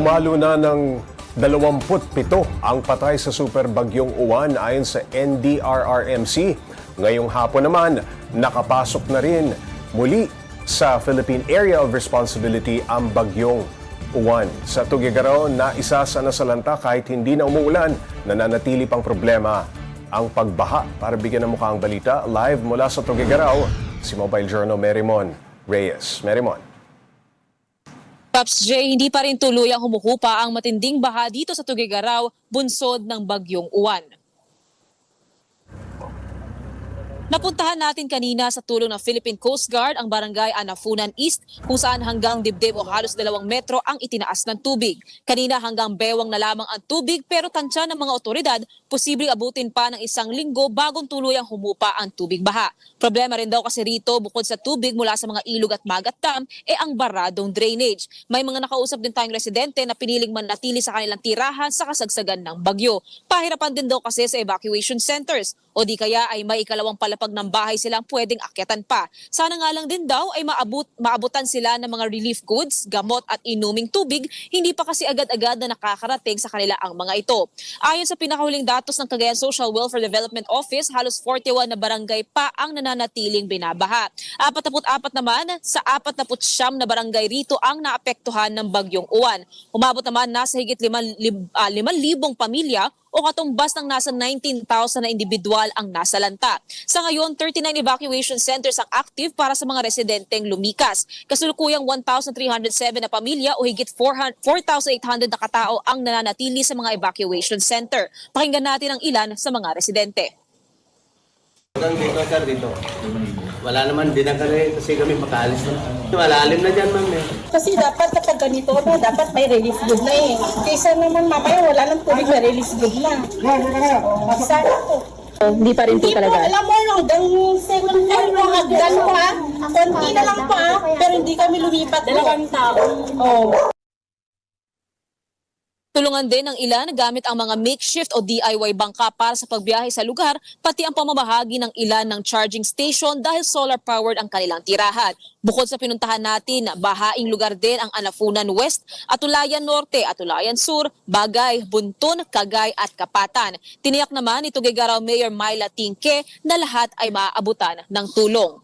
Dumalo na ng 27 ang patay sa super bagyong Uwan ayon sa NDRRMC. Ngayong hapon naman, nakapasok na rin muli sa Philippine Area of Responsibility ang bagyong Uwan. Sa Tuguegarao na isa sa nasalanta kahit hindi na umuulan, nananatili pang problema ang pagbaha. Para bigyan ng mukha ang balita, live mula sa Tuguegarao, si Mobile Journal Merimon Reyes. Merimon. Paps J, hindi pa rin tuluyang humuhupa ang matinding baha dito sa Tuguegarao, bunsod ng bagyong Uwan. Napuntahan natin kanina sa tulong ng Philippine Coast Guard ang barangay Anafunan East kung saan hanggang dibdib o halos 2 metro ang itinaas ng tubig. Kanina hanggang bewang na lamang ang tubig pero tansya ng mga otoridad, posibleng abutin pa ng 1 linggo bagong tuluyang humupa ang tubig baha. Problema rin daw kasi rito bukod sa tubig mula sa mga ilog at magat dam ang baradong drainage. May mga nakausap din tayong residente na piniling manatili sa kanilang tirahan sa kasagsagan ng bagyo. Pahirapan din daw kasi sa evacuation centers o di kaya ay may ikalawang palapag ng bahay silang pwedeng akyatan pa. Sana nga lang din daw ay maabutan sila ng mga relief goods, gamot at inuming tubig, hindi pa kasi agad-agad na nakakarating sa kanila ang mga ito. Ayon sa pinakahuling datos ng Cagayan Social Welfare Development Office, halos 41 na barangay pa ang nananatiling binabaha. 44 naman sa 49 na barangay rito ang naapektuhan ng bagyong Uwan. Umabot naman nasa higit 5,000 pamilya o katumbas ng nasa 19,000 na individual ang nasalanta. Sa ngayon, 39 evacuation centers ang active para sa mga residenteng lumikas. Kasulukuyang 1,307 na pamilya o higit 4,800 na katao ang nananatili sa mga evacuation center. Pakinggan natin ang ilan sa mga residente. Dito, sir, dito. Wala naman din kasi kami makaalis na. Malalim na dyan, ma'am. Kasi dapat kapag ganito na, dapat may release good na eh. Kaysa naman mamaya wala nang tubig na release good na. Sana po. Hindi pa rin po Hindi po, alam mo, hanggang second floor mo, hagdan pa. Konti na lang pa, pero hindi kami lumipat. 2 tao. Oh. Tulungan din ng ilan gamit ang mga makeshift o DIY bangka para sa pagbiyahe sa lugar, pati ang pamamahagi ng ilan ng charging station dahil solar-powered ang kanilang tirahan. Bukod sa pinuntahan natin, bahaing lugar din ang Anafunan West, Atulayan Norte, Atulayan Sur, Bagay, Buntun, Cagay at Kapatan. Tiniyak naman ni Tuguegarao Mayor Myla Tingke na lahat ay maaabutan ng tulong.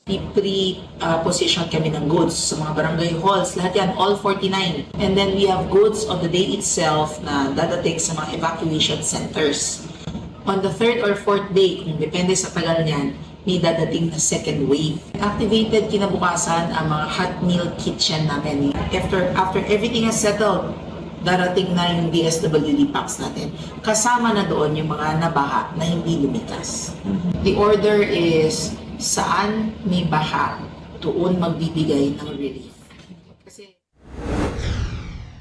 Pre-position kami ng goods sa mga barangay halls. Lahat yan, all 49. And then we have goods on the day itself na dadating sa mga evacuation centers. On the 3rd or 4th day, kung depende sa tagal niyan, may dadating na second wave. Activated kinabukasan ang mga hot meal kitchen namin. After everything has settled, darating na yung DSWD packs natin. Kasama na doon yung mga nabaha na hindi lumikas. The order is saan may baha, doon magbibigay ng relief. Kasi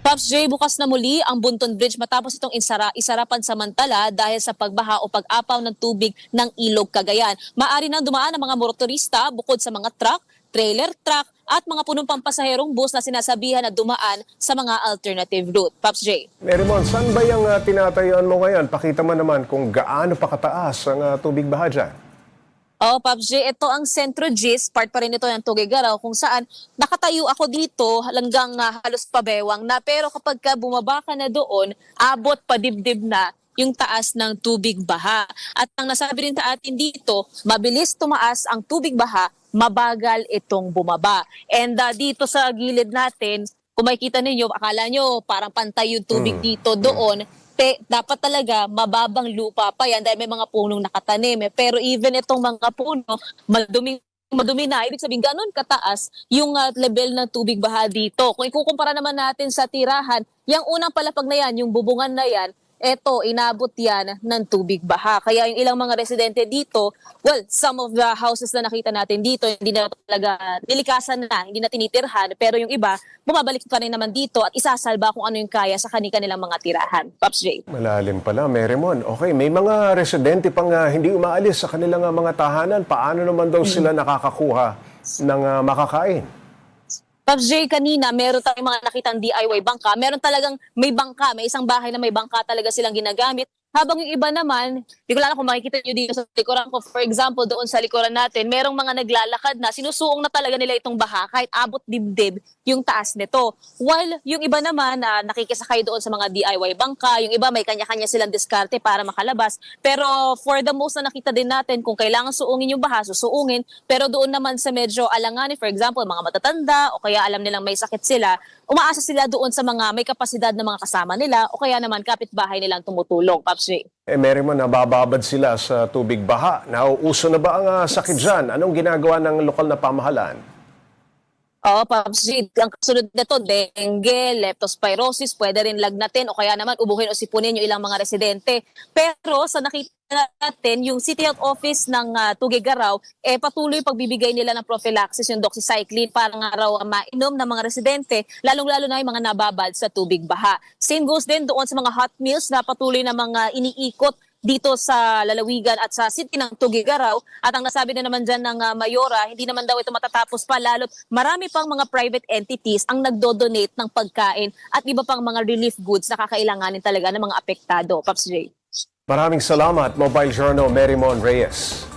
Paps J, bukas na muli ang Buntun Bridge matapos itong isara pansamantala dahil sa pagbaha o pag-apaw ng tubig ng Ilog Cagayan. Maaari nang dumaan ang mga motorista bukod sa mga truck, trailer truck at mga punong pampasaherong bus na sinasabihan na dumaan sa mga alternative route. Paps J. Merimon, saan ba yung tinatayuan mo ngayon? Pakita mo naman kung gaano pa kataas ang tubig baha dyan. Oh, Paps J, ito ang Centro Gis, part pa rin ito ng Tuguegarao kung saan nakatayo ako dito hanggang halos pabewang na. Pero kapag bumaba ka na doon, abot pa dibdib na yung taas ng tubig baha. At ang nasabi rin sa atin dito, mabilis tumaas ang tubig baha, mabagal itong bumaba. And dito sa gilid natin, kung makikita ninyo, akala nyo parang pantay yung tubig dito doon. Dapat talaga mababang lupa pa yan dahil may mga punong nakatanim. Pero even itong mga puno, madumi na. Ibig sabihin, ganun kataas yung level ng tubig baha dito. Kung ikukumpara naman natin sa tirahan, yung unang palapag na yan, yung bubungan na yan, eto, inabot yan ng tubig baha. Kaya yung ilang mga residente dito, well, some of the houses na nakita natin dito, hindi na talaga nilikasan na, hindi na tinitirhan. Pero yung iba, bumabalik pa rin naman dito at isasalba kung ano yung kaya sa kanilang mga tirahan. Paps J. Malalim pala, Merimon. Okay, may mga residente pang hindi umaalis sa kanilang mga tahanan. Paano naman daw sila nakakakuha ng makakain? Paps J, kanina meron tayong mga nakitang DIY bangka. Meron talagang may bangka, may isang bahay na may bangka talaga silang ginagamit Habang yung iba naman, di ko lang kung makikita nyo dito sa likuran ko, for example, doon sa likuran natin, merong mga naglalakad na sinusuong na talaga nila itong baha kahit abot dibdib yung taas nito. While yung iba naman na nakikisakay doon sa mga DIY bangka, yung iba may kanya-kanya silang diskarte para makalabas. Pero for the most na nakita din natin, kung kailangan suungin yung baha, susuungin. Pero doon naman sa medyo alanganin, for example, mga matatanda o kaya alam nilang may sakit sila, umaasa sila doon sa mga may kapasidad na mga kasama nila o kaya naman kapitbahay nilang tumutulong. Paps Ray. Mary Mo, nabababad sila sa tubig baha. Nauuso na ba ang sakit dyan? Anong ginagawa ng lokal na pamahalaan? Oo, Pops G. Ang kasunod nito, dengue, leptospirosis, pwede rin lagnatin o kaya naman ubuhin o sipunin yung ilang mga residente. Pero sa nakita natin, yung City Health Office ng Tuguegarao, patuloy pagbibigay nila ng prophylaxis, yung doxycycline, para nga raw mainom ng mga residente, lalong-lalo na yung mga nababad sa tubig baha. Same goes din doon sa mga hot meals na patuloy na mga iniikot dito sa lalawigan at sa city ng Tuguegarao. At ang nasabi na naman dyan ng Mayora, hindi naman daw ito matatapos pa, lalo't marami pang mga private entities ang nagdo-donate ng pagkain at iba pang mga relief goods na kakailanganin talaga ng mga apektado. Pops J. Maraming salamat, Mobile Journal Mary Mon Reyes.